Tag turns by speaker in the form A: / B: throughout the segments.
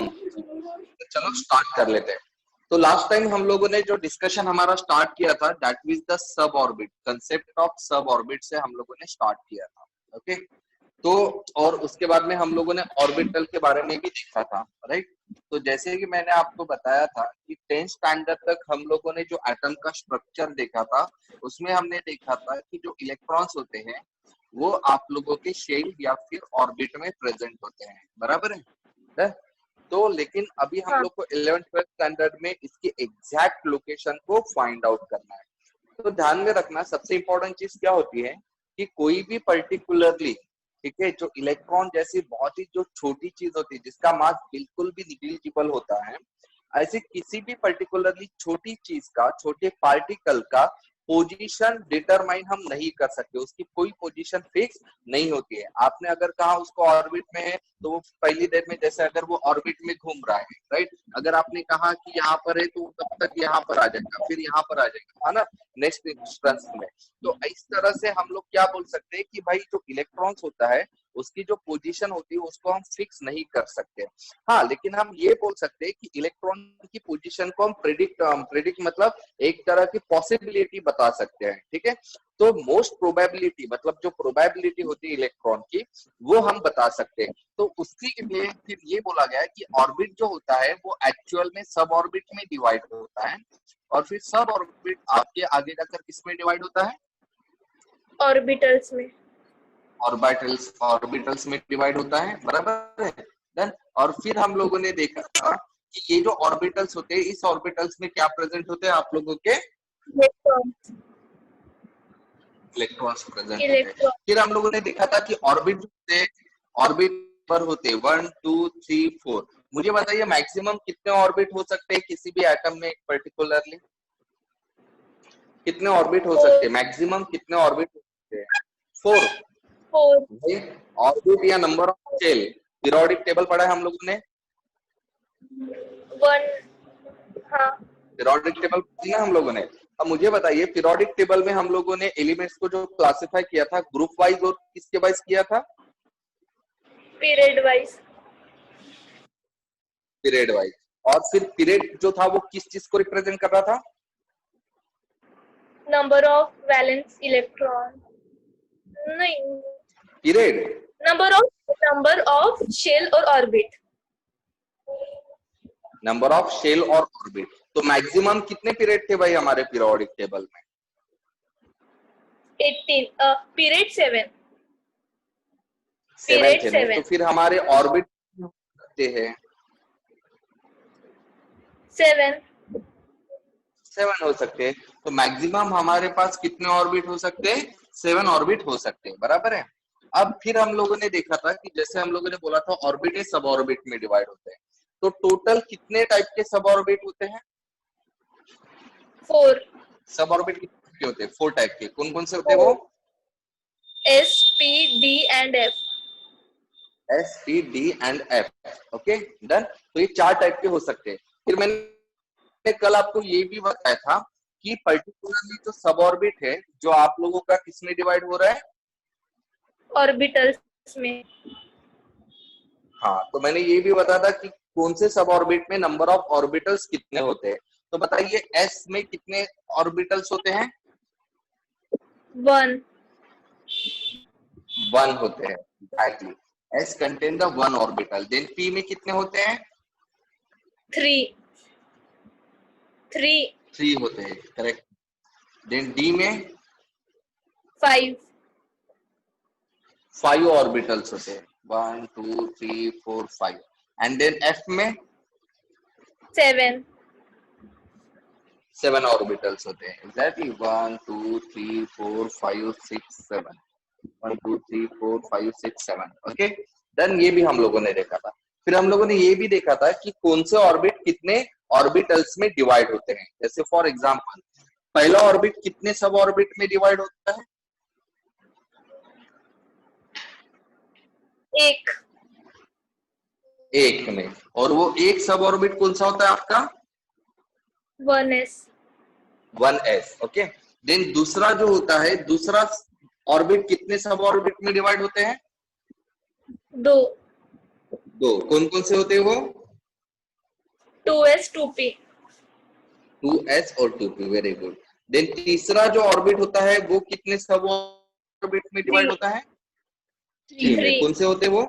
A: तो चलो स्टार्ट कर लेते हैं। तो लास्ट टाइम हम लोगों ने जो डिस्कशन हमारा स्टार्ट किया था, that was the sub orbit, concept of सब ऑर्बिट से हम लोगों ने स्टार्ट किया था। ओके, तो और उसके बाद में हम लोगों ने ऑर्बिटल के बारे में भी देखा था, राइट। तो जैसे कि मैंने आपको बताया था कि 10th स्टैंडर्ड तक हम लोगों ने जो एटम का स्ट्रक्चर देखा था, उसमें हमने देखा था कि जो इलेक्ट्रॉन्स होते हैं वो आप लोगों के शेल या फिर ऑर्बिट में प्रेजेंट होते हैं, बराबर है। तो लेकिन अभी हम लोग को 11th-12th स्टैंडर्ड में इसकी एग्जैक्ट लोकेशन को फाइंड आउट करना है। तो ध्यान में रखना, सबसे इंपॉर्टेंट चीज क्या होती है कि कोई भी पर्टिकुलरली, ठीक है, जो इलेक्ट्रॉन जैसी बहुत ही जो छोटी चीज होती है जिसका मास बिल्कुल भी निग्लिजिबल होता है, ऐसी किसी भी पर्टिकुलरली छोटी चीज का, छोटे पार्टिकल का पोजीशन डिटरमाइन हम नहीं कर सकते, उसकी कोई पोजीशन फिक्स नहीं होती है। आपने अगर कहा उसको ऑर्बिट में है तो वो पहली देर में, जैसे अगर वो ऑर्बिट में घूम रहा है, राइट, अगर आपने कहा कि यहाँ पर है तो तब तक यहाँ पर आ जाएगा, फिर यहाँ पर आ जाएगा, है ना, नेक्स्ट इंस्टेंस में। तो इस तरह से हम लोग क्या बोल सकते हैं कि भाई जो इलेक्ट्रॉन्स होता है उसकी जो पोजीशन होती है उसको हम फिक्स नहीं कर सकते। हाँ, लेकिन हम ये बोल सकते हैं कि इलेक्ट्रॉन की पोजीशन को हम प्रेडिक्ट मतलब एक तरह की पॉसिबिलिटी बता सकते हैं, ठीक है। तो मोस्ट प्रोबेबिलिटी मतलब जो प्रोबेबिलिटी होती है इलेक्ट्रॉन की, वो हम बता सकते हैं। तो उसके लिए फिर ये बोला गया है कि ऑर्बिट जो होता है वो एक्चुअल में सब ऑर्बिट में डिवाइड होता है, और फिर सब ऑर्बिट आपके आगे जाकर किसमें डिवाइड होता है?
B: ऑर्बिटल्स में।
A: ऑर्बिटल्स में डिवाइड होता है, बराबर है। देन और फिर हम लोगों ने देखा था कि ये जो ऑर्बिटल्स होते हैं, इस ऑर्बिटल्स में क्या प्रेजेंट होते हैं आप लोगों के? इलेक्ट्रॉन्स प्रेजेंट होते हैं। फिर हम लोगों ने देखा था कि ऑर्बिट पर होते 1 2 3 4। मुझे बताइए मैक्सिमम कितने ऑर्बिट हो सकते हैं किसी भी एटम में पर्टिकुलरली? कितने ऑर्बिट हो सकते हैं? मैक्सिमम कितने ऑर्बिट हो सकते हैं? 4। ऑर्बिट या number of shell, periodic table पढ़ा है हम लोगों ने?
B: 1। हाँ,
A: पीरियोडिक टेबल पढ़ी ना हम लोगों ने। अब मुझे बताइए पीरियोडिक टेबल में हम लोगों ने एलिमेंट्स को जो क्लासिफाई किया था, ग्रुप वाइज और किसके वाइज किया था?
B: Period wise.
A: Period wise. और फिर पीरियड जो था वो किस चीज को रिप्रेजेंट कर रहा था?
B: नंबर ऑफ वैलेंस इलेक्ट्रॉन, नहीं,
A: पीरियड,
B: नंबर ऑफ शेल और ऑर्बिट।
A: नंबर ऑफ शेल और ऑर्बिट। तो मैक्सिमम कितने पीरियड थे भाई हमारे पीरियोडिक टेबल में?
B: 18। पीरियड 7।
A: तो फिर हमारे ऑर्बिट कितने हैं? 7 हो सकते हैं। तो मैक्सिमम हमारे पास कितने ऑर्बिट हो सकते हैं? 7 ऑर्बिट हो सकते हैं, बराबर है। अब फिर हम लोगों ने देखा था कि जैसे हम लोगों ने बोला था ऑर्बिट सब ऑर्बिट में डिवाइड होते हैं, तो टोटल कितने टाइप के सब ऑर्बिट होते हैं?
B: 4।
A: सब ऑर्बिट कितने होते हैं? 4 टाइप के। कौन कौन से होते हैं वो?
B: S, P, D and F।
A: S, P, D and F। Okay, done. तो ये 4 टाइप के हो सकते हैं। फिर मैंने कल आपको ये भी बताया था कि पर्टिकुलरली जो सब ऑर्बिट है जो आप लोगों का किसमें डिवाइड हो रहा है?
B: ऑर्बिटल्स में।
A: हाँ, तो मैंने ये भी बताया था कि कौन से सब ऑर्बिट में नंबर ऑफ ऑर्बिटल्स कितने होते हैं। तो बताइए S में कितने ऑर्बिटल्स होते हैं?
B: 1
A: होते हैं, exactly. S contain the 1 orbital. Then P में कितने होते हैं?
B: 3
A: होते हैं, करेक्ट। देन D में 5 ऑर्बिटल्स होते हैं, 1 2 3 4 5। एंड देन F में 7 ऑर्बिटल्स होते हैं, एग्जैक्टली। 1 2 3 4 5 6 7। 1 2 3 4 5 6 7। ओके, देन ये भी हम लोगों ने देखा था। फिर हम लोगों ने ये भी देखा था कि कौन से ऑर्बिट कितने ऑर्बिटल्स में डिवाइड होते हैं। जैसे फॉर एग्जांपल पहला ऑर्बिट कितने सब ऑर्बिट में डिवाइड होता है? एक में। और वो एक सब ऑर्बिट कौन सा होता है आपका? 1s। ओके, देन दूसरा जो होता है, दूसरा ऑर्बिट कितने सब ऑर्बिट में डिवाइड होते हैं?
B: 2।
A: कौन कौन से होते हैं वो?
B: 2s 2p
A: 2s और 2p, वेरी गुड। देन तीसरा जो ऑर्बिट होता है वो कितने सब ऑर्बिट में डिवाइड होता है? 3 में।
B: 3
A: कौन से होते हैं वो?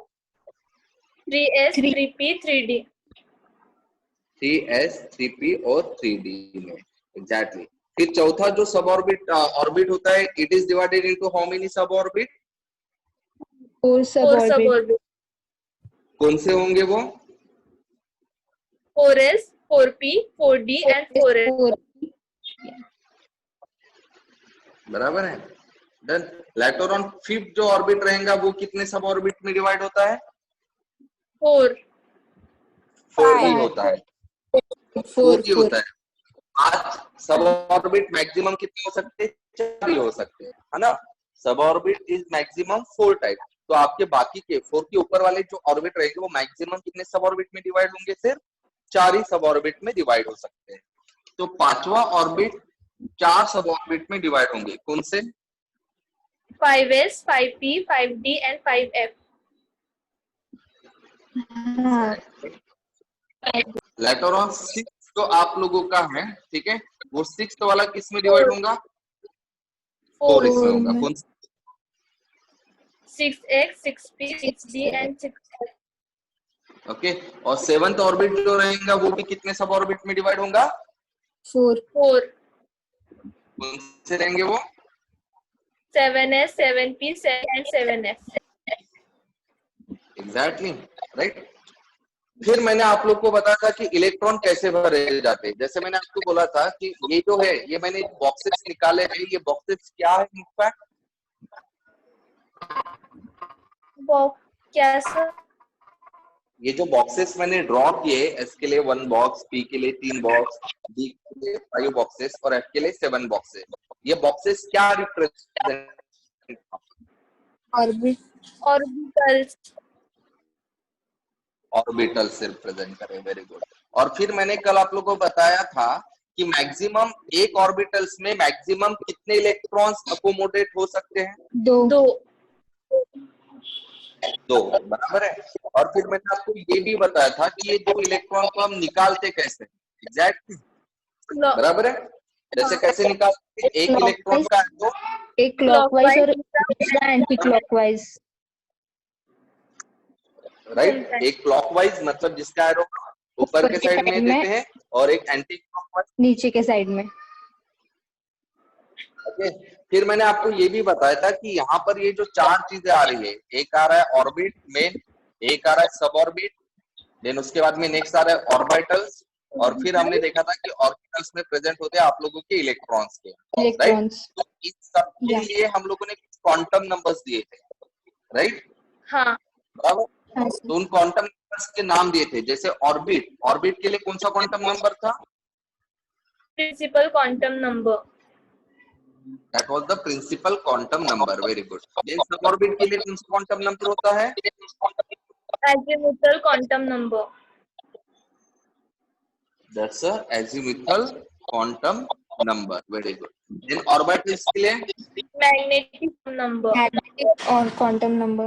B: 3s 3p 3d
A: 3s 3p और 3d में, एग्जैक्टली। फिर चौथा जो सब ऑर्बिट ऑर्बिट होता है, it is divided into how many सब ऑर्बिट?
C: 4 सब
B: 4
C: ऑर्बिट।
B: suborbit
A: कौन से होंगे वो?
B: 4s 4p 4d and 4s
A: बराबर है। देन लेटर ऑन फिफ्थ जो ऑर्बिट रहेगा वो कितने सब ऑर्बिट में डिवाइड होता है?
B: 4
A: 4 ही होता है, 4 ही
C: 4
A: होता है। आज सब ऑर्बिट मैक्सिमम कितने हो सकते हैं? 4 ही हो सकते हैं, है ना। सब ऑर्बिट इज मैक्सिमम 4 टाइप। तो आपके बाकी के 4 के ऊपर वाले जो ऑर्बिट रहेंगे वो मैक्सिमम कितने सब ऑर्बिट में डिवाइड होंगे? सिर्फ 4 ही सब ऑर्बिट में डिवाइड हो सकते हैं। तो पांचवा ऑर्बिट 4 सब ऑर्बिट में डिवाइड होंगे। कौन से?
B: 5s 5p 5d and 5f
A: later on 6 जो आप लोगों का है, ठीक है, वो 6th वाला किस में डिवाइड होगा? 4 इसमें होगा। कौन?
B: 6x 6p 6d and 6f
A: okay. और 7th ऑर्बिट जो रहेगा वो भी कितने सब ऑर्बिट में डिवाइड होगा?
C: 4
A: कौन से रहेंगे वो?
B: 7s 7p 7 and 7f
A: exactly, right. फिर मैंने आप लोग को बताया था कि इलेक्ट्रॉन कैसे भरे जाते हैं। जैसे मैंने आपको बोला था कि ये जो है, ये मैंने बॉक्सेस निकाले हैं। ये बॉक्सेस क्या है इनफैक्ट?
B: क्या सर?
A: ये जो बॉक्सेस मैंने ड्रॉ किए, एस के लिए 1 बॉक्स, पी के लिए 3 बॉक्स, डी के लिए 5 बॉक्सेस और एफ के लिए 7 बॉक्सेस। ये बॉक्सेस क्या रिप्रेजेंट?
C: ऑर्बिट
B: ऑर्बिटल्स
A: ऑर्बिटल से रिप्रेजेंट करें, वेरी गुड। और फिर मैंने कल आप लोगों को बताया था कि मैक्सिमम एक ऑर्बिटल्स में मैक्सिमम कितने इलेक्ट्रॉन्स अकोमोडेट हो सकते हैं?
C: 2
A: 2, बराबर है। और फिर मैंने आपको ये भी बताया था कि ये 2 इलेक्ट्रॉन को हम निकालते कैसे? एग्जैक्टली, बराबर है। जैसे कैसे निकालते हैं? एक इलेक्ट्रॉन का तो
C: एक क्लॉकवाइज और एंटी क्लॉकवाइज,
A: राइट। एक क्लॉकवाइज मतलब जिसका एरो ऊपर के साइड में देते हैं और एक एंटी क्लॉकवाइज
C: नीचे के साइड में।
A: ओके। फिर मैंने आपको ये भी बताया था कि यहाँ पर ये जो 4 चीजें आ रही है, एक आ रहा है ऑर्बिट मेन, एक आ रहा है सब ऑर्बिट, देन उसके बाद में नेक्स्ट आ रहा है ऑर्बिटल्स, और फिर हमने देखा था कि ऑर्बिटल्स में प्रेजेंट होते हैं आप लोगों के इलेक्ट्रॉन्स के, राइट। तो इस सब के लिए हम लोगों ने कुछ क्वांटम नंबर्स दिए थे, राइट।
B: हाँ
A: बराबर। तो उन क्वांटम नंबर्स के नाम दिए थे। जैसे ऑर्बिट, ऑर्बिट के लिए कौन सा क्वांटम नंबर था?
B: Principal quantum number
A: That was the principal quantum number. Very good. Then suborbit के लिए कौन सा quantum number होता है?
B: azimuthal quantum number
A: That's a azimuthal quantum number. Very good. Then orbitals के लिए
B: magnetic number
C: और quantum number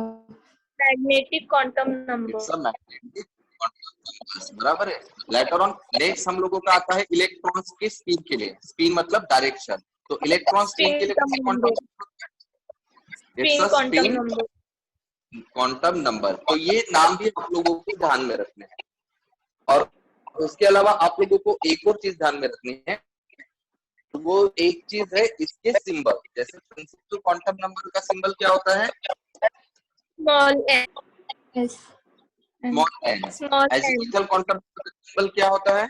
B: magnetic quantum number
A: it's a magnetic quantum numbers. बराबर है। Later on next हम लोगों का आता है इलेक्ट्रॉन्स के स्पिन के लिए। स्पिन मतलब डायरेक्शन। तो इलेक्ट्रॉन स्पिन के लिए कौन सा quantum number?
B: spin quantum number
A: quantum number. तो ये नाम भी आप लोगों को ध्यान में रखने हैं। और उसके अलावा आप लोगों को एक और चीज ध्यान में रखनी है, वो एक चीज है इसके सिंबल। जैसे प्रिंसिपल क्वांटम नंबर का सिंबल क्या होता है?
B: small n
A: small n.
B: small n
A: azimuthal quantum number का सिंबल क्या होता है?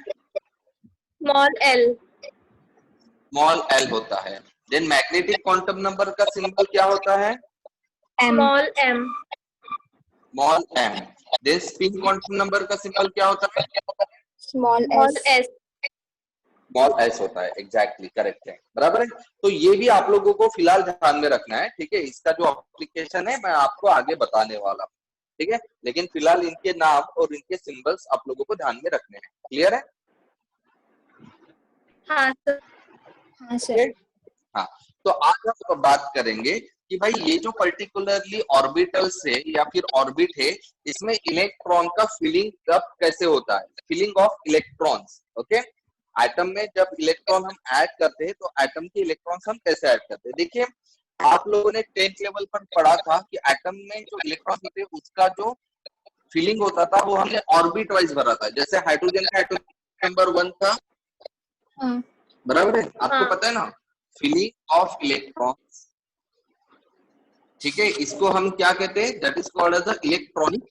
B: small l
A: स्मॉल एल होता है। देन मैग्नेटिक क्वांटम नंबर का सिंबल क्या होता है?
B: small m
A: small m. Then spin quantum number का सिंबल क्या होता है?
C: Small
B: small s
A: small s होता है। एग्जैक्टली करेक्ट है, बराबर है। तो ये भी आप लोगों को फिलहाल ध्यान में रखना है, ठीक है। इसका जो एप्लीकेशन है मैं आपको आगे बताने वाला हूँ, ठीक है। लेकिन फिलहाल इनके नाम और इनके सिंबल्स आप लोगों को ध्यान में रखने हैं। क्लियर है?
B: हाँ sir
C: हाँ सर।
A: हाँ। तो आज हम बात करेंगे कि भाई ये जो पर्टिकुलरली ऑर्बिटल से या फिर ऑर्बिट है, इसमें इलेक्ट्रॉन का फिलिंग कब कैसे होता है, filling of electrons. Okay, atom में जब इलेक्ट्रॉन हम ऐड करते हैं तो एटम के इलेक्ट्रॉन्स हम कैसे ऐड करते हैं। देखिए आप लोगों ने 10th लेवल पर पढ़ा था कि एटम में जो इलेक्ट्रॉन होते हैं उसका जो फिलिंग होता था वो हमने ऑर्बिट वाइज भरा था। जैसे हाइड्रोजन का एटम नंबर 1 था, बराबर है, आपको पता है ना, फिलिंग ऑफ इलेक्ट्रॉन्स। ठीक है, इसको हम क्या कहते हैं, that is called as electronic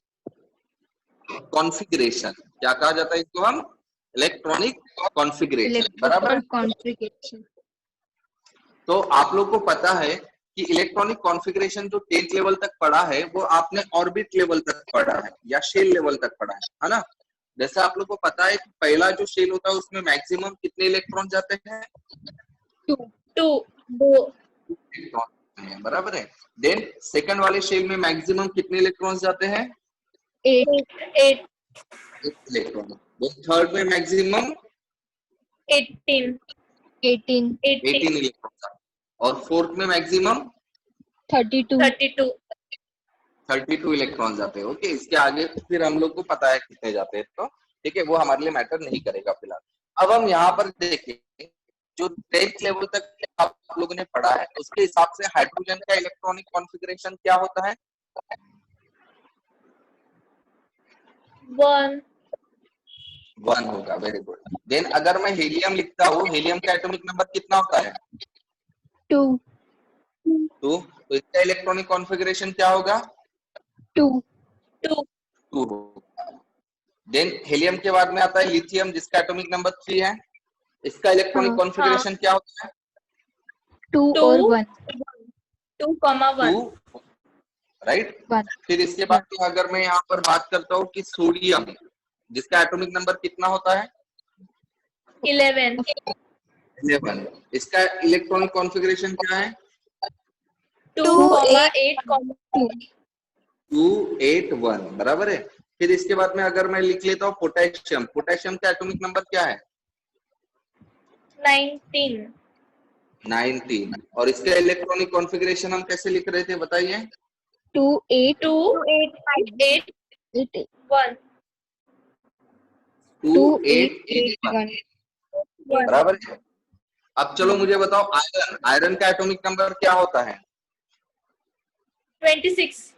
A: configuration. क्या कहा जाता है इसको, हम इलेक्ट्रॉनिक कॉन्फ़िगरेशन, बराबर।
C: कॉन्फ़िगरेशन।
A: तो आप लोग को पता है कि इलेक्ट्रॉनिक कॉन्फ़िगरेशन जो 10th लेवल तक पढ़ा है वो आपने ऑर्बिट लेवल तक पढ़ा है या शेल लेवल तक पढ़ा है ना। जैसे आप लोग को पता है कि पहला जो शेल होता है उसमें मैक्सिमम कितने इलेक्ट्रॉन जाते हैं,
B: 2
A: इलेक्ट्रॉन है, बराबर है। देन सेकंड वाले शेल में मैक्सिमम कितने इलेक्ट्रॉन्स जाते हैं,
B: 8
A: इलेक्ट्रॉन। देन थर्ड में मैक्सिमम
B: 18
A: 18 इलेक्ट्रॉन, और फोर्थ में मैक्सिमम
C: 32
A: 32 इलेक्ट्रॉन जाते हैं। ओके, इसके आगे फिर हम लोग को पता है कितने जाते हैं, तो ठीक है, वो हमारे लिए मैटर नहीं करेगा फिलहाल। अब हम यहाँ पर देखें जो 10th लेवल तक आप लोगों ने पढ़ा है उसके हिसाब से हाइड्रोजन का इलेक्ट्रॉनिक कॉन्फ़िगरेशन क्या होता है, 1 होगा। Very good. देन अगर मैं हीलियम लिखता हूँ, हीलियम का एटॉमिक नंबर कितना होता है,
C: 2
A: 2। तो इसका इलेक्ट्रॉनिक कॉन्फ़िगरेशन क्या होगा,
C: 2
A: होगा। देन हीलियम के बाद में आता है लिथियम जिसका एटॉमिक नंबर 3 है। इसका इलेक्ट्रॉनिक कॉन्फ़िगरेशन क्या होता है,
C: 2 और 1
B: 2,1
A: राइट।
C: 1
A: फिर इसके बाद में अगर मैं यहाँ पर बात करता हूँ कि सोडियम जिसका एटॉमिक नंबर कितना होता है,
B: 11
A: 11। इसका इलेक्ट्रॉनिक कॉन्फ़िगरेशन क्या है,
B: 2,8
A: 281, बराबर है। फिर इसके बाद में अगर मैं लिख लेता हूँ पोटेशियम, पोटेशियम का एटॉमिक नंबर क्या है, 19। और इसका इलेक्ट्रॉनिक कॉन्फ़िगरेशन हम कैसे लिख रहे थे बताइए,
C: 2 8
B: 2,8,1
A: 2881, बराबर है। अब चलो मुझे बताओ आयरन, आयरन का एटॉमिक नंबर क्या होता है,
B: 26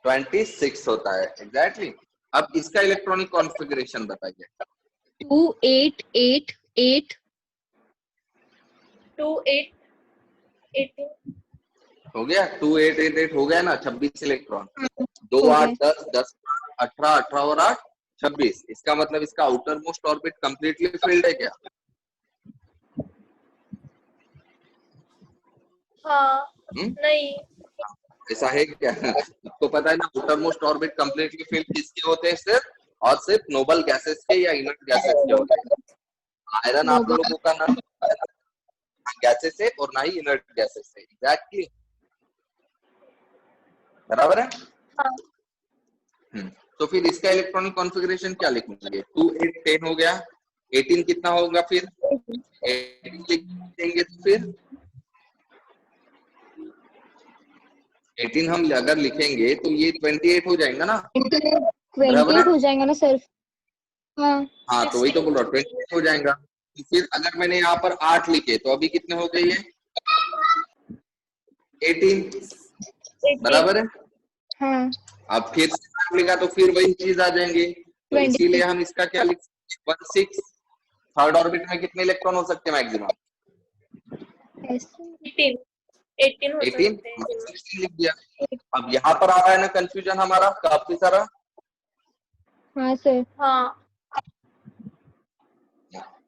A: 26 होता है, एग्जैक्टली। अब इसका इलेक्ट्रॉनिक कॉन्फ़िगरेशन बताइए,
C: 2 8 8 8
B: 2,8,18
A: हो गया, 2888 हो गया ना, 26 इलेक्ट्रॉन। 2
C: हो
A: 8
C: गया।
A: 10 10 18 18 और 8 26। इसका मतलब इसका outer most orbit completely filled है क्या,
B: हाँ नहीं
A: ऐसा है क्या आपको पता है ना, outer most orbit completely filled किसके होते हैं, सिर्फ और सिर्फ नोबल गैसेस के या इनर्ट गैसेस के होते हैं। आयरन आप लोगों का ना गैसेस है और ना ही इनर्ट गैसेस है, एग्जैक्टली, बराबर है। तो फिर इसका इलेक्ट्रॉनिक कॉन्फ़िगरेशन क्या लिखेंगे, 2 8 10 हो गया। 18 कितना होगा फिर, 18 लिखेंगे तो फिर 18 हम अगर लिखेंगे तो ये 28 हो जाएगा ना,
C: 28 हो जाएगा ना सर।
A: हाँ तो वही तो बोल रहा हूँ, 28 हो जाएगा। तो फिर अगर मैंने यहाँ पर 8 लिखे तो अभी कितने हो गए ये, 18, बराबर है।
C: हाँ
A: अब फिर से 8 लिखा तो फिर वही चीज आ जाएंगे, तो इसीलिए हम इसका क्या लिख सकते हैं, 16। थर्ड ऑर्बिट में कितने इलेक्ट्रॉन हो सकते हैं मैक्सिमम,
B: 18 हो
A: 18,
B: सकते हैं
A: 16 लिख दिया। अब यहाँ पर आ रहा है ना कंफ्यूजन हमारा काफी सारा,
C: हाँ सर।
B: हाँ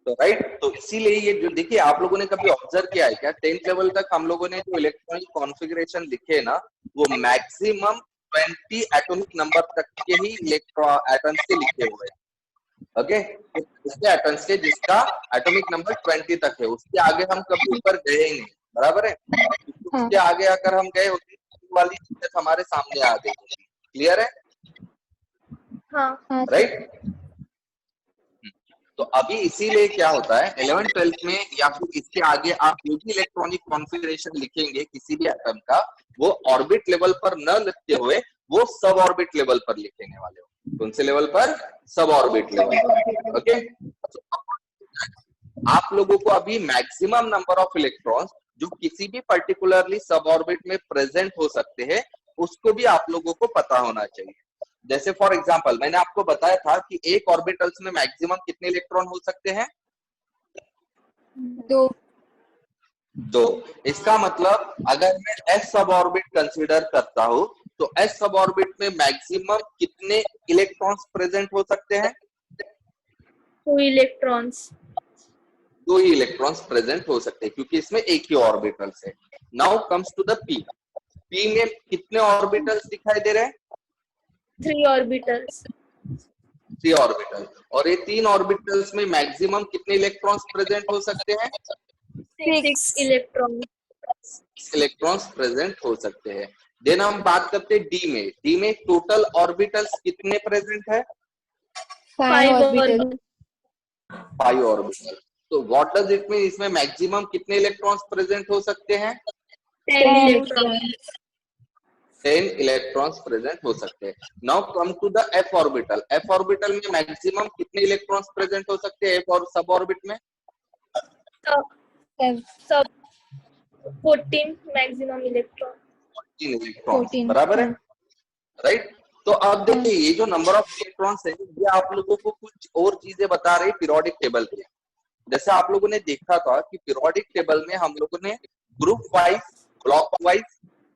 A: तो राइट। तो इसीलिए ये जो देखिए आप लोगों ने कभी ऑब्जर्व किया है क्या, 10th लेवल तक हम लोगों ने जो इलेक्ट्रॉनिक कॉन्फ़िगरेशन लिखे ना वो मैक्सिमम 20 एटॉमिक नंबर तक के ही एटम्स के लिखे हुए हैं। ओके, उसके एटम्स के जिसका एटॉमिक नंबर 20 तक है, उसके आगे हम कभी ऊपर गए ही नहीं, बराबर है। उसके आगे अगर हम गए होते तो वाली चीज हमारे सामने आ गई होती। क्लियर है,
B: हाँ
A: राइट। तो अभी इसीलिए क्या होता है 11th 12th में या फिर इसके आगे आप जो भी इलेक्ट्रॉनिक कॉन्फ़िगरेशन लिखेंगे किसी भी एटम का, वो ऑर्बिट लेवल पर न लिखते हुए वो सब ऑर्बिट लेवल पर लिखेंगे वाले हो। कौन से लेवल पर? सब ऑर्बिट लेवल पर। ओके, आप लोगों को अभी मैक्सिमम नंबर ऑफ इलेक्ट्रॉन्स जो किसी भी पर्टिकुलरली सब ऑर्बिट में प्रेजेंट हो सकते हैं उसको भी आप लोगों को पता होना चाहिए। जैसे फॉर एग्जांपल मैंने आपको बताया था कि एक ऑर्बिटल्स में मैक्सिमम कितने इलेक्ट्रॉन हो सकते हैं? 2। इसका मतलब अगर मैं एस सब ऑर्बिट कंसीडर करता हूं तो एस सब ऑर्बिट में मैक्सिमम कितने इलेक्ट्रॉन्स प्रेजेंट हो सकते हैं?
B: 2 इलेक्ट्रॉन्स।
A: 2 ही इलेक्ट्रॉन्स प्रेजेंट हो सकते हैं क्योंकि इसमें एक ही ऑर्बिटल्स है। Now comes to the p. P में कितने ऑर्बिटल्स दिखाई दे रहे हैं?
B: 3 ऑर्बिटल्स।
A: 3 ऑर्बिटल। और ये 3 ऑर्बिटल्स में मैक्सिमम कितने इलेक्ट्रॉन्स प्रेजेंट हो सकते हैं?
B: 6 इलेक्ट्रॉन।
A: इलेक्ट्रॉन्स प्रेजेंट हो सकते हैं। देन हम बात करते हैं डी में। डी में टोटल ऑर्बिटल्स कितने प्रेजेंट है?
B: 5 ऑर्बिटल।
A: 5 ऑर्बिटल। तो व्हाट डज इट मीन? इसमें मैक्सिमम कितने इलेक्ट्रॉन्स प्रेजेंट हो सकते हैं?
B: 10 इलेक्ट्रॉन।
A: 10 इलेक्ट्रॉन्स प्रेजेंट हो सकते हैं। Now come to the f orbital. F orbital में मैक्सिमम कितने इलेक्ट्रॉन्स प्रेजेंट हो सकते हैं एफ और सब ऑर्बिट में?
B: सब 14 मैक्सिमम इलेक्ट्रॉन।
A: 14 इलेक्ट्रॉन्स, बराबर है, राइट। तो अब देखिए ये जो नंबर ऑफ इलेक्ट्रॉन्स है ये आप लोगों को कुछ और चीजें बता रही पीरियोडिक टेबल की। जैसे आप लोगों ने देखा था कि पीरियोडिक टेबल में हम लोगों ने group wise, block wise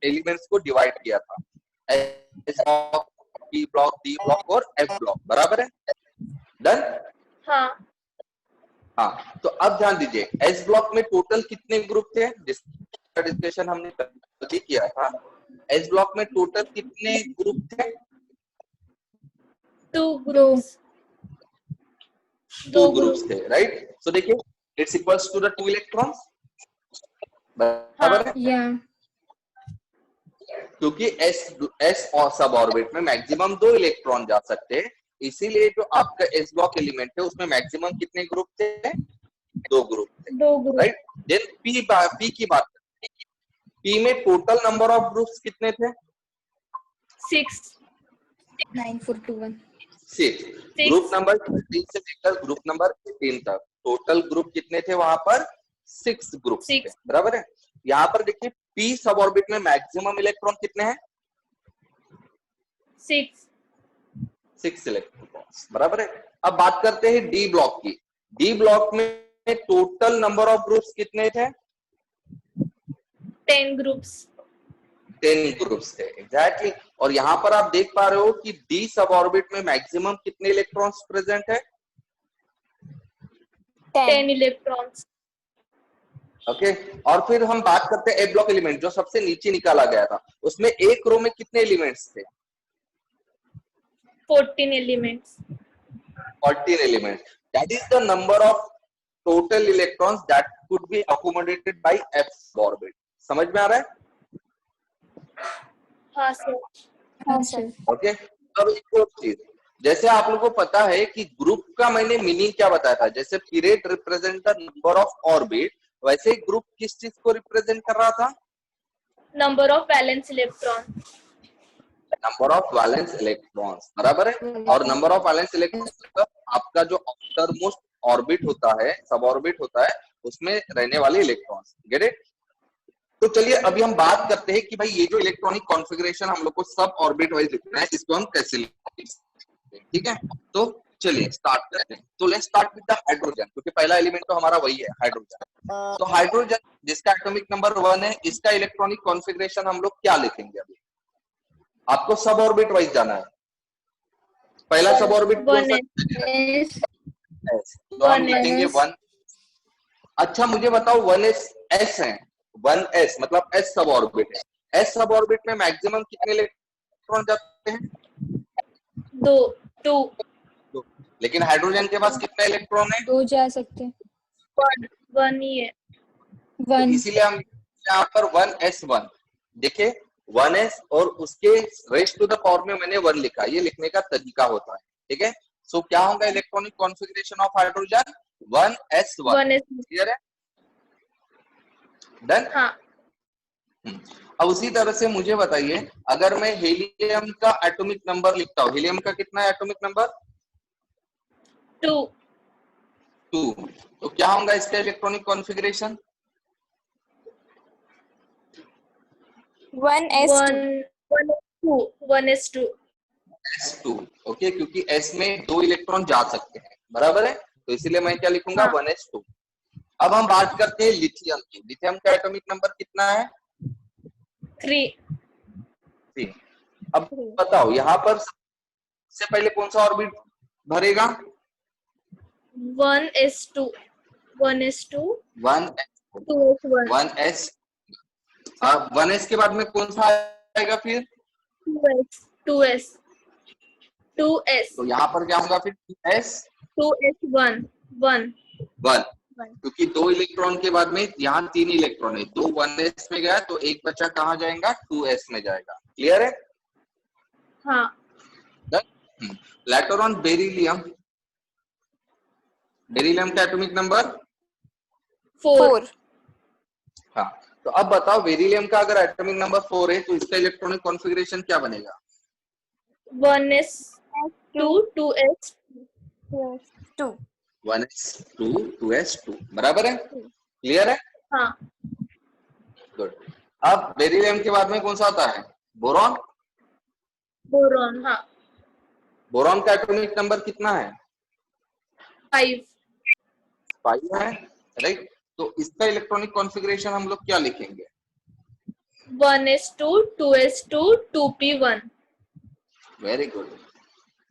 A: elements को डिवाइड किया था। S block, p block, d block और एफ ब्लॉक, बराबर है। डन? हाँ, तो अब ध्यान दीजिए एस ब्लॉक में टोटल कितने ग्रुप थे जिसका डिस्कशन हमने कल किया था। एस ब्लॉक में टोटल कितने ग्रुप थे?
B: 2 ग्रुप्स।
A: 2 ग्रुप्स थे, राइट। सो देखिए it's equals to the 2 electrons, बराबर है। क्योंकि एस और सब ऑर्बिट में मैक्सिमम 2 इलेक्ट्रॉन जा सकते हैं, इसीलिए जो आपका एस ब्लॉक एलिमेंट है उसमें मैक्सिमम कितने ग्रुप थे? 2 ग्रुप थे, राइट। देन पी की बात करते हैं। पी में टोटल नंबर ऑफ ग्रुप्स कितने थे?
B: 6।
C: 9 4 2 1
A: 6। ग्रुप नंबर 13 से लेकर ग्रुप नंबर 18 तक टोटल ग्रुप कितने थे वहां पर? 6 ग्रुप थे, बराबर है। यहाँ पर देखिए पी सब ऑर्बिट में मैक्सिमम इलेक्ट्रॉन कितने हैं? 6 इलेक्ट्रॉन्स, बराबर है। अब बात करते हैं डी ब्लॉक की। डी ब्लॉक में टोटल नंबर ऑफ ग्रुप्स कितने थे?
B: 10 ग्रुप्स।
A: 10 ग्रुप्स थे, एग्जैक्टली। और यहाँ पर आप देख पा रहे हो कि डी सब ऑर्बिट में मैक्सिमम कितने इलेक्ट्रॉन्स प्रेजेंट है?
B: 10 इलेक्ट्रॉन्स।
A: ओके, और फिर हम बात करते हैं ए ब्लॉक एलिमेंट जो सबसे नीचे निकाला गया था। उसमें एक रो में कितने एलिमेंट्स थे?
B: 14 elements.
A: 14 elements. That is the number of total electrons that could be accommodated by f orbit. समझ में आ रहा है?
B: हाँ सर।
A: ओके, अब एक और चीज, जैसे आप लोगों को पता है कि ग्रुप का मैंने मीनिंग क्या बताया था। जैसे period represent the number of orbit, वैसे ग्रुप किस चीज को रिप्रेजेंट कर रहा था?
B: Number of valence electron.
A: Number of valence electrons, बराबर है। और नंबर ऑफ वैलेंस इलेक्ट्रॉन्स मतलब आपका जो आउटर मोस्ट ऑर्बिट होता है, सब ऑर्बिट होता है, उसमें रहने वाले इलेक्ट्रॉन्स। Get it? तो चलिए अभी हम बात करते हैं कि भाई ये जो इलेक्ट्रॉनिक कॉन्फ़िगरेशन हम लोग को सब ऑर्बिट वाइज लिखना है, इसको हम कैसे लिखेंगे, ठीक है। तो चलिए स्टार्ट करते हैं। तो let's start with the hydrogen, क्योंकि पहला एलिमेंट तो हमारा वही है, हाइड्रोजन। तो हाइड्रोजन जिसका एटॉमिक नंबर 1 है, इसका इलेक्ट्रॉनिक कॉन्फ़िगरेशन हम लोग क्या लिखेंगे? अभी आपको सब ऑर्बिट वाइज जाना है। पहला सब ऑर्बिट कौन सा? तो हम लिखेंगे 1। अच्छा मुझे बताओ 1s s है, 1s मतलब s सब ऑर्बिट है। s सब ऑर्बिट में मैक्सिमम कितने इलेक्ट्रॉन जाते हैं?
B: 2।
A: लेकिन हाइड्रोजन के पास कितने इलेक्ट्रॉन है?
C: 2 जा सकते हैं।
B: 1 ही है।
A: तो इसीलिए हम यहाँ पर 1s1 देखिए, 1s और उसके रेस्ट टू द पावर में मैंने 1 लिखा। ये लिखने का तरीका होता है, ठीक है। सो क्या होगा electronic configuration of hydrogen 1s1।
B: 1s1।
A: Clear है? डन।
B: हाँ।
A: अब उसी तरह से मुझे बताइए, अगर मैं हीलियम का एटॉमिक नंबर लिखता हूँ, हीलियम का कितना है एटॉमिक नंबर?
B: 2।
A: 2। तो क्या होगा इसका electronic configuration?
B: 1s2। 1s2।
A: s2। Okay, क्योंकि s में 2 इलेक्ट्रॉन जा सकते हैं, बराबर है, तो इसीलिए मैं क्या लिखूंगा?
B: हाँ।
A: 1s2। अब हम बात करते हैं लिथियम की। लिथियम का एटॉमिक नंबर कितना है?
B: 3।
A: 3। अब बताओ यहाँ पर सबसे पहले कौन सा ऑर्बिट भरेगा?
B: 1s2। 1s2।
A: 1s।
B: 2s1।
A: 1s। अब 1s के बाद में कौन सा आएगा फिर?
B: 2s। 2s। 2s।
A: तो यहाँ पर क्या होगा फिर? 2s
B: 2s1। 1।
A: 1, क्योंकि 2 इलेक्ट्रॉन के बाद में यहाँ 3 इलेक्ट्रॉन है, 2 1s में गया तो एक बच्चा कहाँ जाएगा? 2s में जाएगा। क्लियर है?
B: हाँ।
A: Later on beryllium. बेरिलियम का एटॉमिक नंबर
B: 4।
A: हाँ, तो अब बताओ बेरिलियम का अगर एटॉमिक नंबर 4 है तो इसका इलेक्ट्रॉनिक कॉन्फ़िगरेशन क्या बनेगा?
B: 1s2। 2s।
A: 1s2 2s2, बराबर है? क्लियर है?
B: हाँ।
A: गुड। अब बेरिलियम के बाद में कौन सा आता है? बोरॉन।
B: बोरॉन। हाँ।
A: बोरॉन का एटॉमिक नंबर कितना है?
B: 5।
A: 5 है, राइट? तो इसका इलेक्ट्रॉनिक कॉन्फ़िगरेशन हम लोग क्या लिखेंगे?
B: 1s2। 2s2। 2p1।
A: Very good.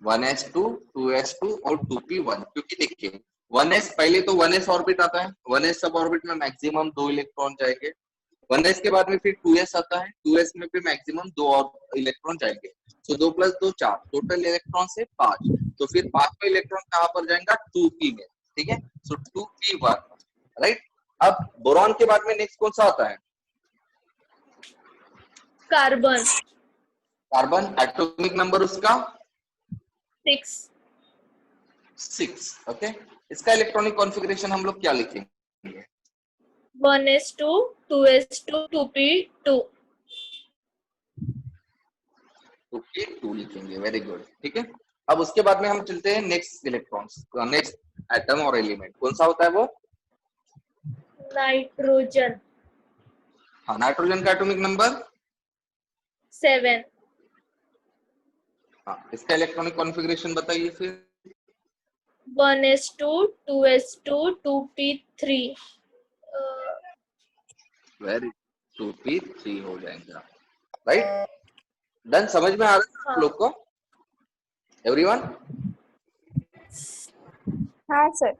A: 1s2 2s2 और 2p1, क्योंकि देखिए 1s पहले तो 1s ऑर्बिट आता है, 1s सब ऑर्बिट में मैक्सिमम 2 इलेक्ट्रॉन जाएंगे। 1s के बाद में फिर 2s आता है, 2s में भी मैक्सिमम 2 और इलेक्ट्रॉन जाएंगे। सो 2 + 2 4, टोटल इलेक्ट्रॉन से 5। तो फिर 5वां इलेक्ट्रॉन कहां पर जाएगा? 2p में। ठीक है, सो 2p1, राइट? अब बोरॉन के बाद में नेक्स्ट कौन सा आता है?
B: कार्बन।
A: कार्बन। एटॉमिक नंबर उसका
B: 6।
A: 6। ओके, इसका इलेक्ट्रॉनिक कॉन्फ़िगरेशन हम लोग क्या लिखेंगे?
B: 1s2। 2s2। 2p2।
A: 2p2 लिखेंगे। Very good. ठीक है, अब उसके बाद में हम चलते हैं नेक्स्ट इलेक्ट्रॉन्स, नेक्स्ट एटम और एलिमेंट कौन सा होता है वो?
B: नाइट्रोजन।
A: हाँ, नाइट्रोजन का एटॉमिक नंबर
B: 7।
A: हाँ, इसका इलेक्ट्रॉनिक कॉन्फ़िगरेशन बताइए फिर।
B: 1s2। 2s2। 2p3।
A: Very 2p3 हो जाएगा, राइट? डन। समझ में आ रहा है आप लोग को? एवरीवन?
C: हाँ सर।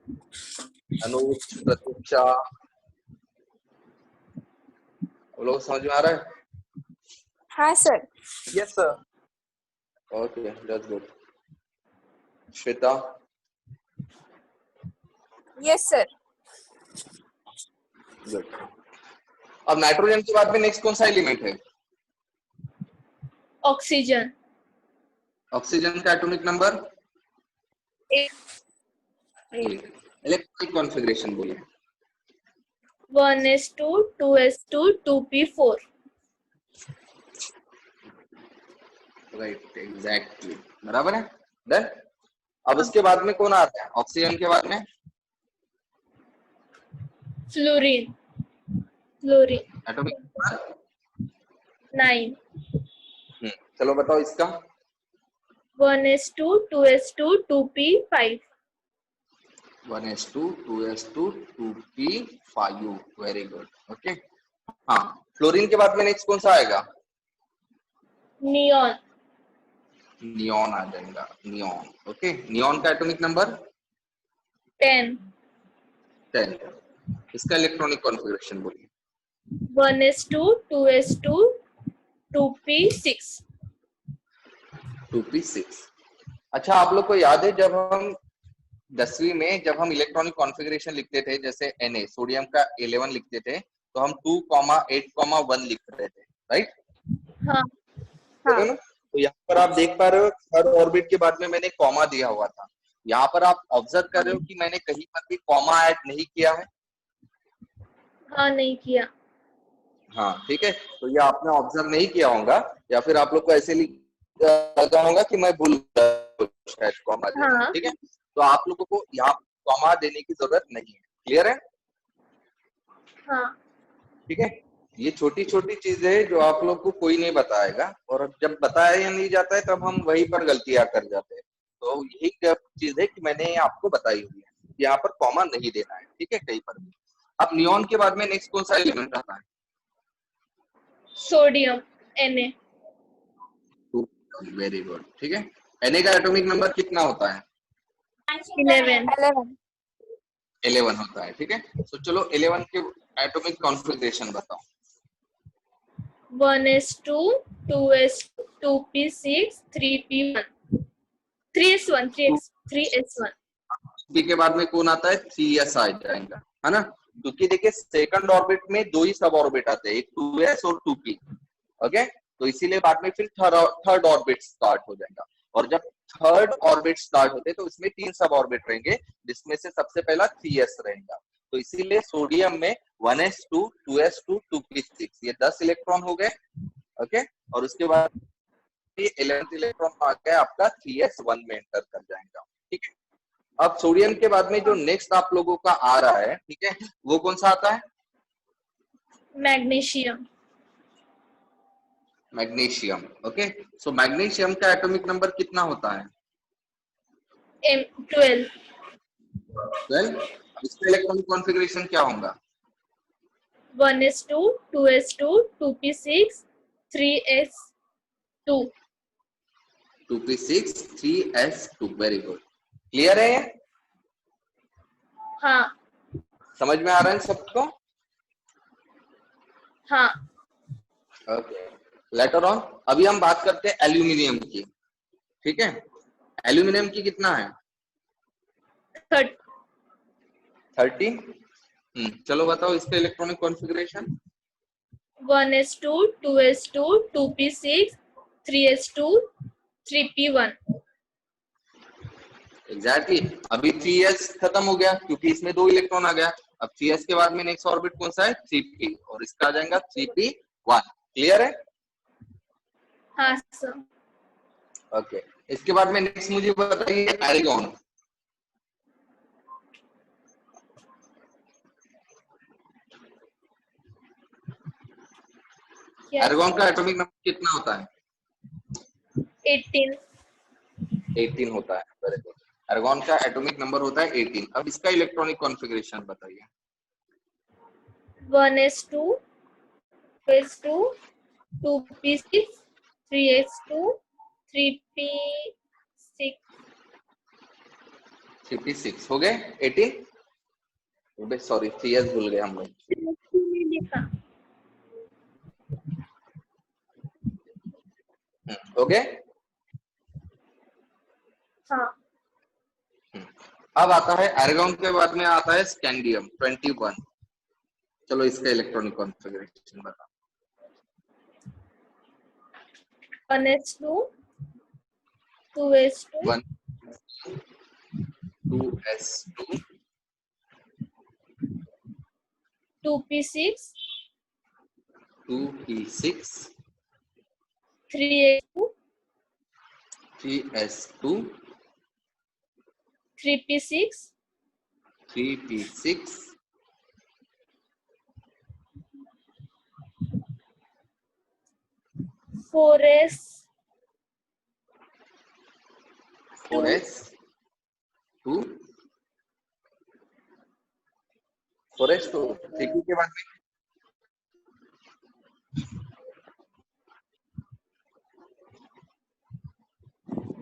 A: अनुज, प्रतीक्षा, आप लोग को समझ में आ रहा है?
C: हाँ sir.
A: Yes sir. Okay, that's good. Shweta?
C: Yes sir.
A: Good. अब नाइट्रोजन के बाद में नेक्स्ट कौन सा एलिमेंट है?
B: ऑक्सीजन।
A: ऑक्सीजन का एटॉमिक नंबर
B: 8।
A: 8। इलेक्ट्रॉनिक कॉन्फ़िगरेशन बोलिए।
B: 1s2। 2s2। 2p4।
A: Right, exactly, बराबर है। डन। अब उसके बाद में कौन आता है ऑक्सीजन के बाद में?
B: फ्लोरीन। फ्लोरीन।
A: Atomic number
B: 9।
A: चलो बताओ इसका।
B: 1s2। 2s2। 2p5।
A: 1s2 2s2 2p5। Very good. Okay, हाँ, फ्लोरीन के बाद में नेक्स्ट कौन सा आएगा?
B: नियॉन।
A: नियॉन आ जाएगा। नियॉन। ओके, नियॉन का एटॉमिक नंबर
B: 10।
A: 10। इसका इलेक्ट्रॉनिक कॉन्फ़िगरेशन बोलिए।
B: 1s2। 2s2। 2p6।
A: 2p6। अच्छा, आप लोग को याद है जब हम 10वीं में जब हम इलेक्ट्रॉनिक कॉन्फ़िगरेशन लिखते थे, जैसे Na सोडियम का 11 लिखते थे, तो हम 2,8,1 लिख रहे थे, राइट?
B: हाँ।
A: ना? तो यहाँ पर आप देख पा रहे हो हर ऑर्बिट के बाद में मैंने कॉमा दिया हुआ था। यहाँ पर आप ऑब्जर्व कर रहे हो कि मैंने कहीं पर भी कॉमा ऐड नहीं किया है।
B: हाँ नहीं किया।
A: हाँ ठीक है, तो ये आपने ऑब्जर्व नहीं किया होगा, या फिर आप लोग को ऐसे लगा होगा कि मैं भूल गया शायद कॉमा देना।
B: हाँ
A: ठीक है, तो आप लोगों को यहाँ कॉमा देने की जरूरत नहीं है। क्लियर है?
B: हाँ
A: ठीक है, ये छोटी छोटी चीजें है जो आप लोग को कोई नहीं बताएगा, और जब बताया नहीं जाता है तब हम वहीं पर गलतियां कर जाते हैं। तो यही चीज है कि मैंने आपको बताई हुई है, यहाँ पर कॉमा नहीं देना है। ठीक है, कहीं पर भी। अब नियॉन के बाद में नेक्स्ट कौन सा एलिमेंट आता है?
B: Sodium Na।
A: Very good. ठीक है, Na का एटॉमिक नंबर कितना होता है?
B: 11।
A: 11 होता है। ठीक है, तो चलो 11 के एटॉमिक कॉन्फ़िगरेशन बताओ।
B: 1s2 2s2 2p6 3p1 3s1 3s1।
A: P के बाद में कौन आता है? 3s आ जाएगा, है ना? क्योंकि देखिए सेकंड ऑर्बिट में दो ही सब ऑर्बिट आते हैं, एक 2s और 2p। ओके, तो इसीलिए बाद में फिर थर्ड ऑर्बिट स्टार्ट हो जाएगा, और जब थर्ड ऑर्बिट स्टार्ट होते हैं तो इसमें 3 सब ऑर्बिट रहेंगे, जिसमें से सबसे पहला 3s रहेगा। तो इसीलिए सोडियम में 1s2 2s2 2p6 ये 10 इलेक्ट्रॉन हो गए। ओके, और उसके बाद ये 11th इलेक्ट्रॉन आ गया आपका 3s1 में एंटर कर जाएगा। ठीक है, अब सोडियम के बाद में जो नेक्स्ट आप लोगों का आ रहा है, ठीक है, वो कौन सा आता है?
B: मैग्नीशियम।
A: मैग्नीशियम। ओके, सो मैग्नीशियम का एटॉमिक नंबर कितना होता है?
B: M12।
A: 12। इसका इलेक्ट्रॉनिक कॉन्फ़िगरेशन क्या होगा?
B: 1s2 2s2 2p6 3s2।
A: 2p6 3s2। Very good. Clear है ये?
B: हाँ
A: समझ में आ रहा है सबको?
B: हाँ।
A: Okay, later on. अभी हम बात करते हैं एल्यूमिनियम की। ठीक है, एल्यूमिनियम की कितना है? 13। चलो बताओ इसका electronic configuration.
B: 1s2 2s2 2p6 3s2 3p1।
A: Exactly, अभी 3s खत्म हो गया क्योंकि इसमें दो इलेक्ट्रॉन आ गया। अब 3s के बाद में नेक्स्ट ऑर्बिट कौन सा है? 3p, और इसका आ जाएगा 3p1। क्लियर है?
B: हाँ सर।
A: ओके, इसके बाद में नेक्स्ट मुझे बताइए एरिगॉन। एरिगॉन का एटॉमिक नंबर कितना होता है?
B: 18।
A: 18 होता है। Very good. एरिगॉन का एटॉमिक नंबर होता है 18। अब इसका इलेक्ट्रॉनिक कॉन्फ़िगरेशन बताइए।
B: 1s2 2s2 2p6 3s2 3p6।
A: 3p6 हो गए 18। सॉरी 3s भूल गए हम लोग। हो गए?
B: हाँ।
A: अब आता है एरिगॉन के बाद में आता है स्कैंडियम 21। चलो इसका इलेक्ट्रॉनिक कॉन्फ़िगरेशन बताओ।
B: 1s2 2s2
A: 1 2s2
B: 2p6
A: 2p6
B: 3s2
A: 3s2
B: 3p6
A: 3p6
B: 4s
A: 4s2 4s2 3p के बाद में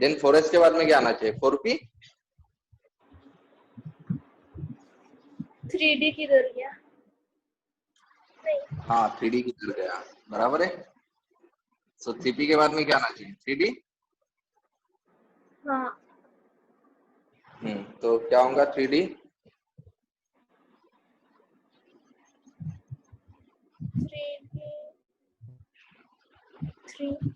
A: देन 4s के बाद में क्या आना चाहिए? 4p
B: 3d किधर गया? नहीं।
A: हाँ 3d की तरह गया, बराबर है। सो 3p के बाद में क्या आना चाहिए? 3d।
B: हाँ
A: तो क्या होगा 3d?
B: 3d 3 3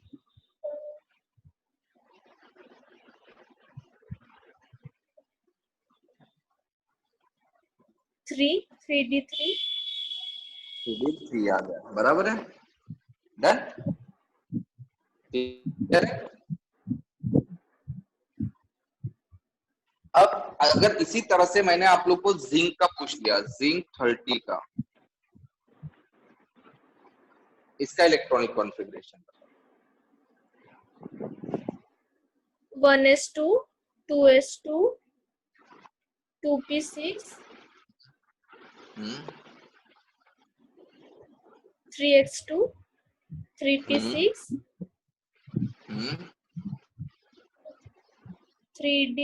B: 3D3
A: 3D3 आ गया, बराबर है, डन। अब अगर इसी तरह से मैंने आप लोग को जिंक का पूछ लिया, जिंक 30 का, इसका electronic configuration
B: 1s2 2s2 2p6 3x2 3p6 3d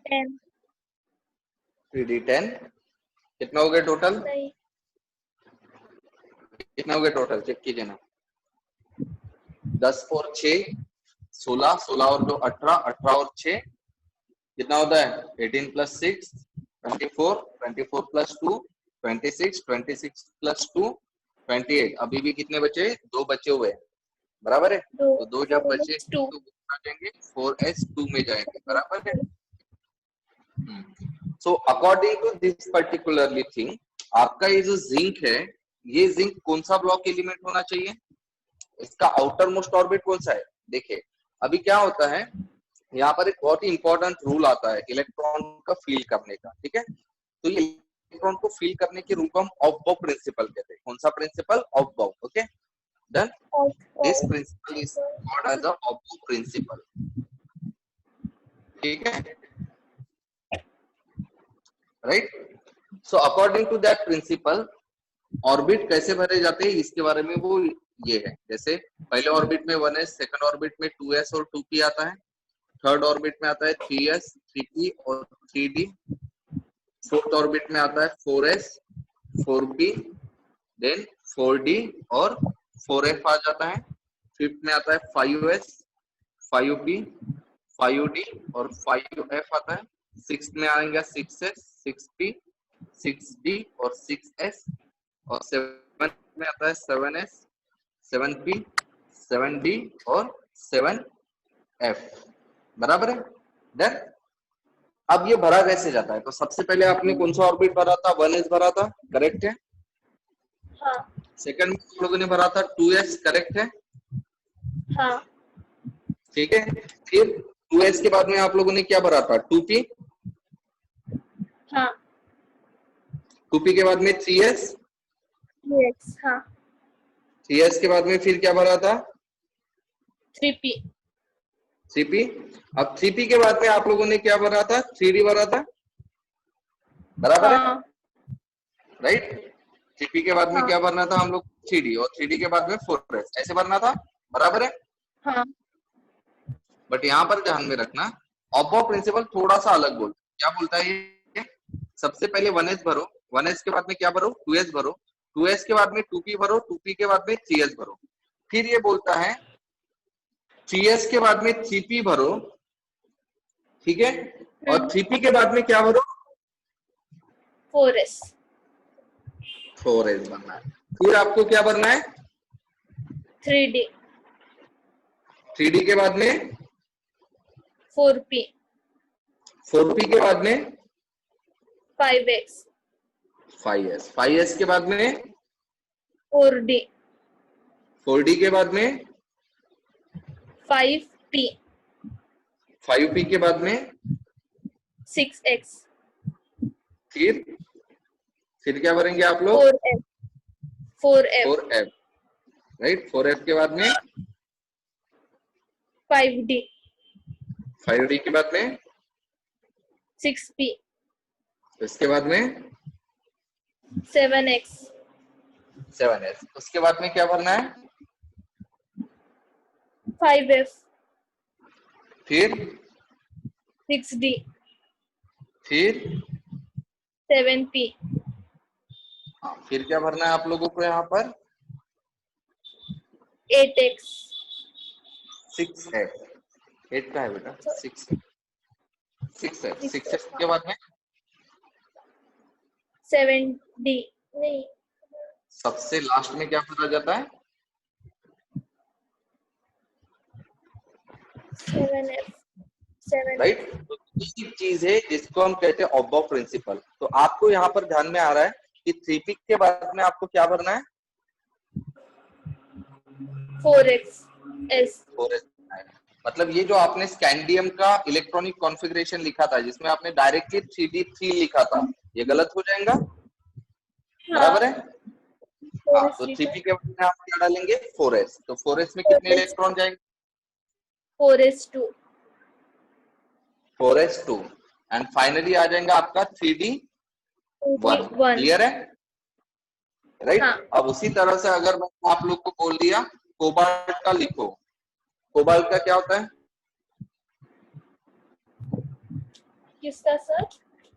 B: 10
A: 3D10 कितना हो गया टोटल?
B: नहीं
A: कितना हो गया टोटल, चेक कीजिए ना। 10 और 6 16, 16 और 2 18, 18 और 6 कितना होता है? 18 प्लस 6 24, 24 प्लस 2 26, 26 प्लस 2 28। अभी भी कितने बचे? 2 बचे हुए हैं, बराबर है। तो 2 जब बचे तो आ जाएंगे 4s2 में जाएंगे, बराबर है। So according to this particularly thing, आपका ये जो जिंक है, ये जिंक कौन सा ब्लॉक एलिमेंट होना चाहिए? इसका आउटर मोस्ट ऑर्बिट कौन सा है? देखिए अभी क्या होता है, यहाँ पर एक बहुत ही इंपॉर्टेंट रूल आता है इलेक्ट्रॉन का फील करने का, ठीक है। तो ये इलेक्ट्रॉन को फील करने के रूल को हम ऑफ-बाउ प्रिंसिपल कहते हैं। कौन सा principle? Aufbau, okay done. This principle is called as a Aufbau principle, ठीक है, right. So according to that principle orbit कैसे भरे जाते हैं इसके बारे में वो ये है। जैसे पहले ऑर्बिट में 1s, सेकंड ऑर्बिट में 2s और 2p आता है, थर्ड ऑर्बिट में आता है 3s 3p और 3d, फोर्थ ऑर्बिट में आता है 4s 4p देन 4d और 4f आ जाता है, फिफ्थ में आता है 5s 5p 5d और 5f आता है, सिक्स में आएगा 6s 6p 6d और 6s, और सेवन में आता है 7s 7p 7d और 7f, बराबर है, डन। अब ये भरा कैसे जाता है? तो सबसे पहले आपने कौन सा ऑर्बिट भरा था? 1s भरा था, करेक्ट है।
B: हाँ
A: सेकंड में आप लोगों ने भरा था 2s, करेक्ट है,
B: हाँ
A: ठीक है। फिर 2s के बाद में आप लोगों ने क्या भरा था? 2p,
B: हाँ
A: 2p के बाद में 3s,
B: yes हाँ
A: 3s के बाद में फिर क्या भरा था?
B: 3p
A: 3p। अब 3p के बाद में आप लोगों ने क्या भरा था? 3d भरा था, बराबर है,
B: हाँ
A: राइट। 3p के बाद में
B: हाँ
A: क्या भरना था हम लोग? 3d, और 3d के बाद में 4s, ऐसे भरना था, बराबर है।
B: हाँ
A: बट यहाँ पर ध्यान में रखना, ऑफ-बाउ प्रिंसिपल थोड़ा सा अलग बोलता है। क्या बोलता है ये? सबसे पहले 1s भरो, 1s के बाद में क्या भरो? 2s भरो, 2s के बाद में 2p भरो, 2p के बाद में 3s भरो। फिर ये बोलता है 3s के बाद में 3p भरो, ठीक है, और 3p के बाद में क्या भरो?
B: 4s
A: 4s भरना है। फिर आपको क्या भरना है?
B: 3d
A: 3d के बाद में
B: 4p
A: 4p के बाद में
B: 5x
A: 5s, 5s के बाद में
B: 4d
A: 4d के बाद में
B: 5p
A: 5p के बाद में
B: 6x
A: फिर क्या भरेंगे आप लोग?
B: 4f 4f
A: 4f, right. 4f के बाद में
B: 5d
A: 5d के बाद में
B: 6p
A: इसके बाद में
B: 7x
A: 7s, उसके बाद में क्या भरना है?
B: 5f
A: फिर
B: 6d
A: फिर
B: 7p
A: हाँ, फिर क्या भरना है आप लोगों को यहाँ पर?
B: 8x
A: 6f, 8 का है बेटा, 6f 6f के बाद में
B: 7d नहीं
A: सबसे लास्ट में क्या भरा जाता है?
B: 7F 7
A: right. तो तीसरी चीज है जिसको हम कहते हैं ऑब्बो प्रिंसिपल। तो आपको यहाँ पर ध्यान में आ रहा है कि 3p के बाद में आपको क्या भरना है?
B: 4x S
A: 4s। मतलब ये जो आपने स्कैंडियम का इलेक्ट्रॉनिक कॉन्फ़िगरेशन लिखा था जिसमें आपने डायरेक्टली 3d3 लिखा था, ये गलत हो जाएगा, बराबर है? हाँ, तो 3p के बाद में आप क्या डालेंगे? 4s। तो 4s में कितने
B: 4s
A: इलेक्ट्रॉन जाएंगे?
B: 4s2
A: 4s2 एंड फाइनली आ जाएगा आपका 3d1। क्लियर है? राइट।
B: हाँ।
A: अब उसी तरह से अगर मैंने आप लोग को बोल दिया कोबाल्ट का लिखो, कोबाल्ट का क्या होता है?
B: किसका सर?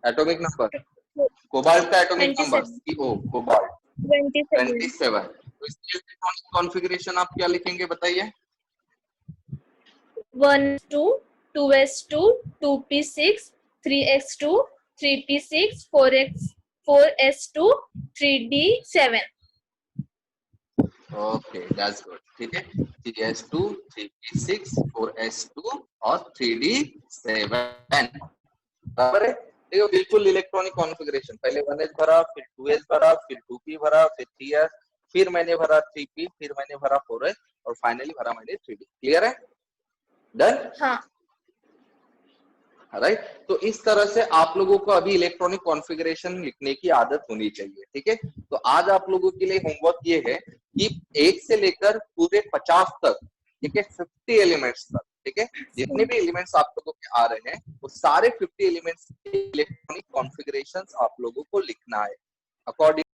A: एटॉमिक नंबर, कोबाल्ट का एटॉमिक
B: 27
A: नंबर CO, कोबाल्ट
B: 27
A: 27। तो इसकी इलेक्ट्रॉनिक कॉन्फ़िगरेशन आप क्या लिखेंगे बताइए?
B: 1s2 2s2 2p6 3x2 3p6 4s2 3d7।
A: Okay, that's good. ठीक है, 3s2 3p6 4s2 और 3d7, बराबर है। देखो बिल्कुल इलेक्ट्रॉनिक कॉन्फ़िगरेशन, पहले 1s भरा, फिर 2s भरा, फिर 2p भरा, फिर 3s, फिर मैंने भरा 3p, फिर मैंने भरा 4s और फाइनली भरा मैंने 3d। क्लियर है? डन?
B: हाँ।
A: राइट। तो इस तरह से आप लोगों को अभी इलेक्ट्रॉनिक कॉन्फ़िगरेशन लिखने की आदत होनी चाहिए। ठीक है, तो आज आप लोगों के लिए होमवर्क ये है कि 1 से लेकर पूरे 50 तक, ठीक है, 50 एलिमेंट्स तक, ठीक है, जितने भी एलिमेंट्स आप लोगों के आ रहे हैं वो सारे 50 एलिमेंट्स के इलेक्ट्रॉनिक कॉन्फ़िगरेशंस आप लोगों को लिखना है अकॉर्डिंग